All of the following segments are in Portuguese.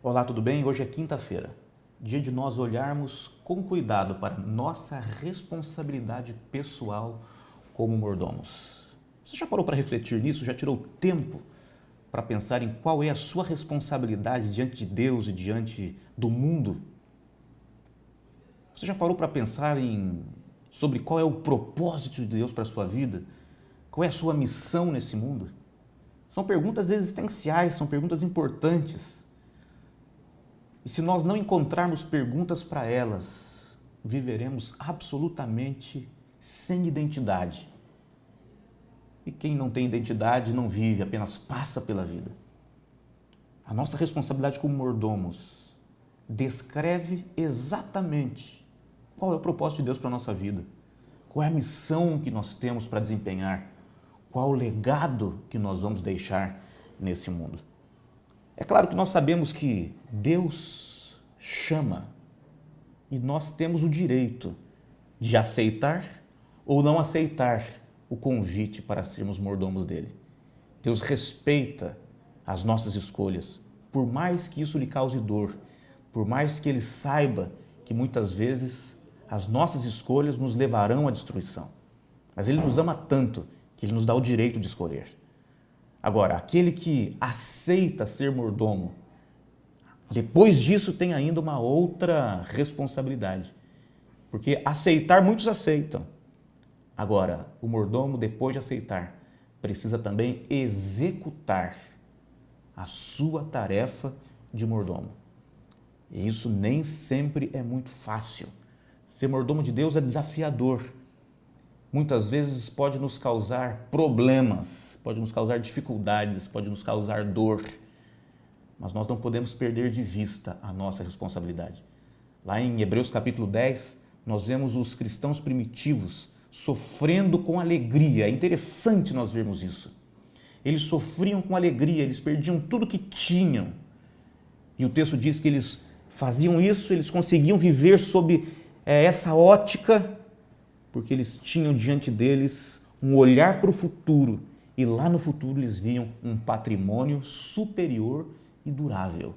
Olá, tudo bem? Hoje é quinta-feira, dia de nós olharmos com cuidado para nossa responsabilidade pessoal como mordomos. Você já parou para refletir nisso? Já tirou tempo para pensar em qual é a sua responsabilidade diante de Deus e diante do mundo? Você já parou para pensar sobre qual é o propósito de Deus para a sua vida? Qual é a sua missão nesse mundo? São perguntas existenciais, são perguntas importantes. E se nós não encontrarmos perguntas para elas, viveremos absolutamente sem identidade. E quem não tem identidade não vive, apenas passa pela vida. A nossa responsabilidade como mordomos descreve exatamente qual é o propósito de Deus para a nossa vida, qual é a missão que nós temos para desempenhar, qual o legado que nós vamos deixar nesse mundo. É claro que nós sabemos que Deus chama e nós temos o direito de aceitar ou não aceitar o convite para sermos mordomos dele. Deus respeita as nossas escolhas, por mais que isso lhe cause dor, por mais que ele saiba que muitas vezes as nossas escolhas nos levarão à destruição. Mas ele nos ama tanto que ele nos dá o direito de escolher. Agora, aquele que aceita ser mordomo, depois disso tem ainda uma outra responsabilidade. Porque aceitar, muitos aceitam. Agora, o mordomo, depois de aceitar, precisa também executar a sua tarefa de mordomo. E isso nem sempre é muito fácil. Ser mordomo de Deus é desafiador. Muitas vezes pode nos causar problemas, pode nos causar dificuldades, pode nos causar dor. Mas nós não podemos perder de vista a nossa responsabilidade. Lá em Hebreus capítulo 10, nós vemos os cristãos primitivos sofrendo com alegria. É interessante nós vermos isso. Eles sofriam com alegria, eles perdiam tudo que tinham. E o texto diz que eles faziam isso, eles conseguiam viver sob essa ótica, porque eles tinham diante deles um olhar para o futuro, e lá no futuro eles viam um patrimônio superior e durável.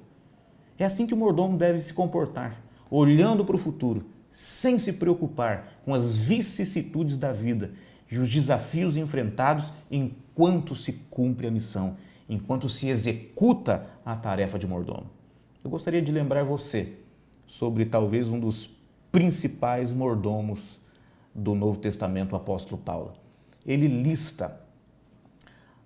É assim que o mordomo deve se comportar, olhando para o futuro, sem se preocupar com as vicissitudes da vida e os desafios enfrentados enquanto se cumpre a missão, enquanto se executa a tarefa de mordomo. Eu gostaria de lembrar você sobre talvez um dos principais mordomos do Novo Testamento, o apóstolo Paulo. Ele lista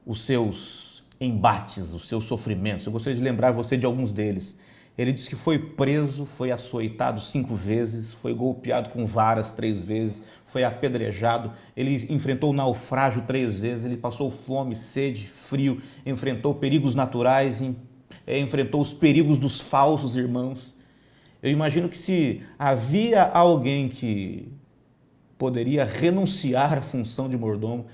os seus embates, os seus sofrimentos. Eu gostaria de lembrar você de alguns deles. Ele diz que foi preso, foi açoitado 5 vezes, foi golpeado com varas 3 vezes, foi apedrejado, ele enfrentou o naufrágio 3 vezes, ele passou fome, sede, frio, enfrentou perigos naturais, enfrentou os perigos dos falsos irmãos. Eu imagino que se havia alguém que poderia renunciar à função de mordomo,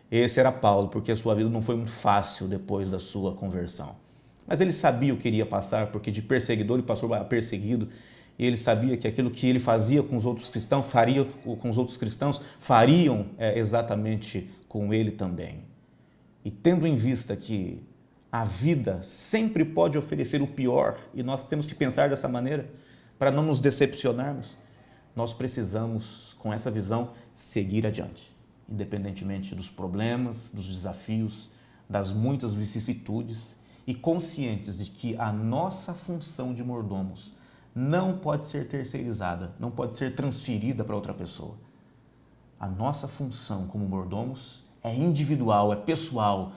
esse era Paulo, porque a sua vida não foi muito fácil depois da sua conversão. Mas ele sabia o que iria passar, porque de perseguidor ele passou a perseguido, e ele sabia que aquilo que ele fazia com os outros cristãos, fariam exatamente com ele também. E tendo em vista que a vida sempre pode oferecer o pior, e nós temos que pensar dessa maneira, para não nos decepcionarmos, nós precisamos, com essa visão, seguir adiante, independentemente dos problemas, dos desafios, das muitas vicissitudes, e conscientes de que a nossa função de mordomos não pode ser terceirizada, não pode ser transferida para outra pessoa. A nossa função como mordomos é individual, é pessoal.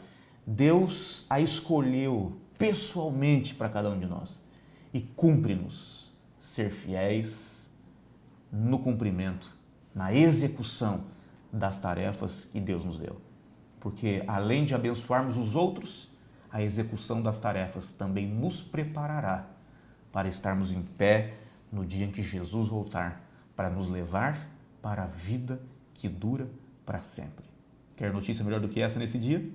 Deus a escolheu pessoalmente para cada um de nós e cumpre-nos ser fiéis no cumprimento, na execução das tarefas que Deus nos deu. Porque além de abençoarmos os outros, a execução das tarefas também nos preparará para estarmos em pé no dia em que Jesus voltar, para nos levar para a vida que dura para sempre. Quer notícia melhor do que essa nesse dia?